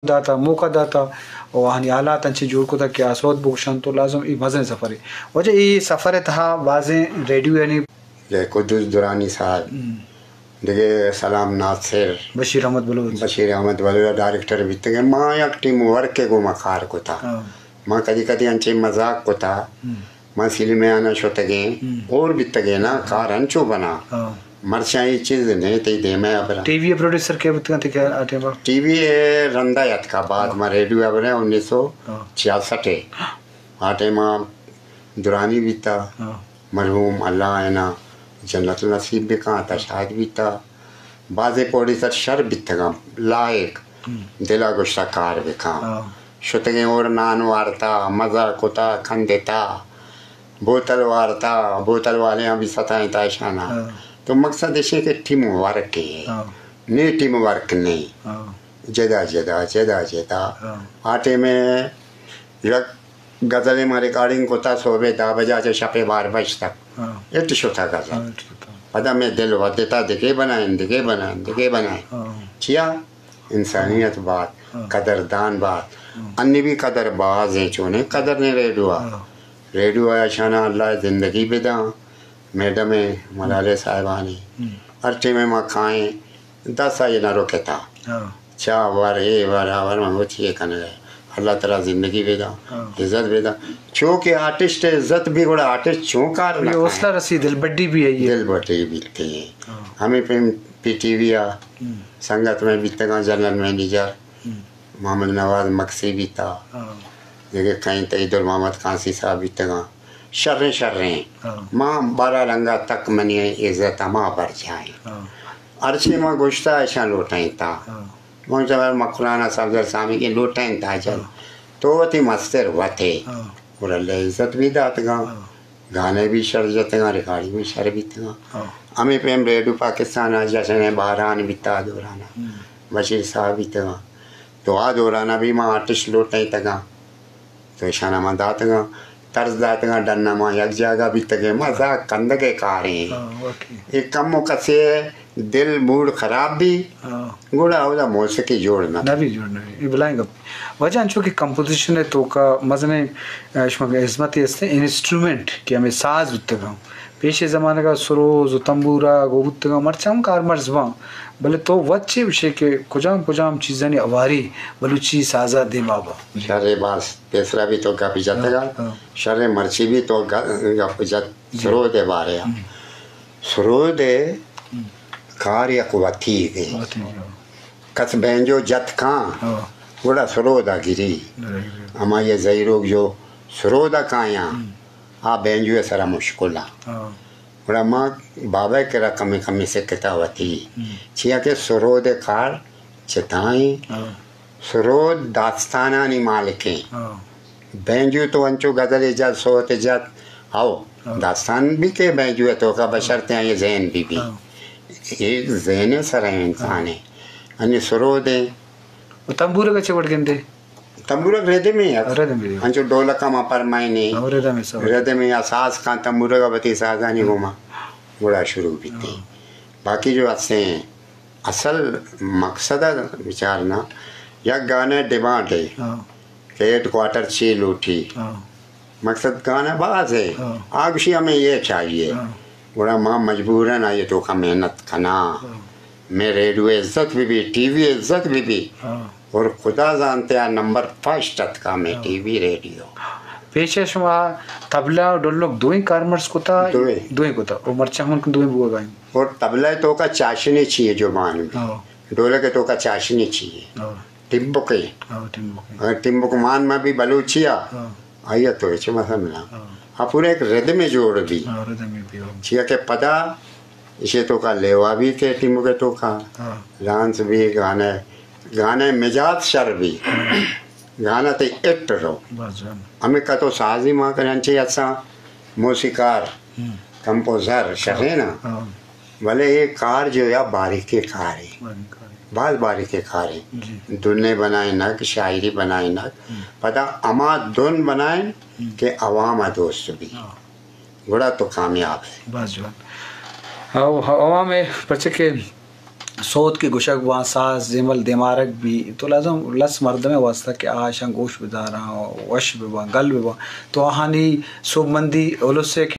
दाता मौका दाता और वहाँ हालात अच्छे जोड़ को था क्या सोच बुकशन तो लाजम ये मज़े सफ़र है वजह ये सफ़र था बाज़े रेडियो यानी कुदुस दुरानी साहब देखिए सलाम नासिर बशीर अहमद बलूच डायरेक्टर भी थे माँ एक टीम वर्क के गो मखार को था माँ कदी कदी अंचे मजाक को था माँ सिल में आना शो तगे और भी तगे ना कार अंचो बना मरचा ये चीज़ नहीं थी दे मैं अब टीवी प्रोड्यूसर के बता थे क्या आते हैं टीवी रंदा याद का बाद में रेडियो अब रहे 1966 आटे माँ दुरानी भी था मरहूम अल्लाह है ना जन्नत नसीब भी कहाँ था शायद भी था बाज़े प्रोड्यूसर शर भी था लायक दिला गुस्सा कार भी कहाँ शुतगे और नान वारता मज़ा कोता खन देता बोतल वारता बोतल वाले यहाँ भी सताएं ताशाना तो मकसद ऐसे कि टीम वर्क है नहीं टीम वर्क नहीं जदा जदा जदा जदा आटे में यक गज़ल में रिकॉर्डिंग को था सोबे 10 बजे से शपे 12 बजे तक ये टिशो था गज़ल पता में दिल वदेता दिखे बनाए चिया इंसानियत बात कदरदान बात अन्य भी कदर बाज हैं चोने कदर ने रेडियो आया शाना अल्लाह ज़िंदगी बेदा मैडम मलाले साहिबानी अर्चे में माँ खाएँ 10 ये ना रोके था चा वार ए वार आवर में वो चाहिए करने गए अल्लाह ताला ज़िंदगी बेदा इज़्ज़त बेदा चो के आर्टिस्ट इज़्ज़त भी बड़ा आर्टिस्ट चो कार ये हौसला रसी दिल बड्डी भी है ये दिल बड्डी भी थी हमें पीटीवी आ संगत में भी तक जनरल मैनेजर मोहम्मद नवाज मक्सी भी था देखिए कहीं तईदुल मोहम्मद कासी साहब भी तक शर्रे माँ 12 रंगा तक मनी इज़्ज़त माँ भर जाए अर्चे माँ गुश्ता ऐसा लोटाई था मुझे मखलाना सफदर सामी के लोटाई था जल तो वती मस्तर हुआ थे और अल्लाह इज़्ज़त भी दात गाने भी शर जते रिकॉर्डिंग भी शर भी थे हमें प्रेम रेडियो पाकिस्तान आज जैसे बहरान भी था दौराना बशीर साहब भी थे तो आ दौराना भी माँ आर्टिस्ट लोटाई तक तो शाना माँ दात तर्ज दात डन्ना माँ एक जगह भी तक मजा कंद के कारे एक कम कसे दिल मूड खराब भी गुड़ा हो मौसीकी जोड़ना ना भी जोड़ना ये बुलाएंगे वजह अंशों की कंपोजिशन है तो का मजने इस्मत इंस्ट्रूमेंट कि हमें साज बुतगा पेशे ज़माने का सरोज तंबूरा गोबुतगा मरचाम कार मर्जवा भले तो वच्चे विषय के कुजाम चीज़ें नहीं अवारी बलूची साजा दे बाबा शरे बास पेसरा भी तो का पिजातेगा शरे मर्ची भी तो का पिजत सरोदे बारे सरोदे कार्य को वथी दे कस बेंजो जत खां बड़ा सरोदा गिरी अमा ये ज़हीरोग जो सरोदा काया आ बेंजो सारा मुश्किल बड़ा माँ बाबा के रकम कमी से किता वथी छिया के सरोद कार चिताई सरोद दास्ताना नी मालिके बेंजू तो अंचो गजल इजात सोत इजात आओ दास्तान भी के बेंजू तो का बशर्ते हैं ये जहन भी ये जहन सर है इंसान है अन्य सरोद तंबूरे का चवड़ गेंदे तंबूरा रेदे में अंचो ढोलक का पर मायने रेदे में असास का तंबूरा का बती साजानी घुमा बड़ा शुरू भी थी बाकी जो असल मकसद विचारना या गाने डिमांड है कि हेडक्वार्टर चील उठी मकसद गाना बाज है आगशी हमें ये चाहिए बड़ा माँ मजबूर है ना ये तो का मेहनत करना मैं रेडियो इज्जत भी टीवी इज्जत भी और खुदा जानते हैं नंबर 1 का में टीवी रेडियो पेशे शुमा तबला और ढोलक दो ही कारमर्स को था दो ही को था और मरचा हम दो ही बुआ गाएं और तबला तो का चाशनी चाहिए जो मान में ढोलक तो का चाशनी चाहिए टिम्बुक मान में भी बलूचिया आइए तो इसे मसला हाँ पूरे एक रिदम में जोड़ दी छिया के पदा इसे तो का लेवा भी के टिम्बुक तो का डांस भी गाने मिजाज शर भी गाना तो एक्ट रहो हमें का तो साजी माँ करना चाहिए अच्छा मौसीकार कंपोजर शहे ना भले ये कार जो या बारीकी कार है बाल बारीकी कार है दुने बनाए नक शायरी बनाए नक पता अमा दुन बनाए के अवाम दोस्त भी बड़ा तो कामयाब है हवा में बच्चे के सोत की गुशक वहाँ सास जिमल दिमारक भी तो लाजम लस मर्द में वास्ता कि आशा गोश बिदारा वश बिबा गल बिबा तो हानि सुबमंदी ओलुस से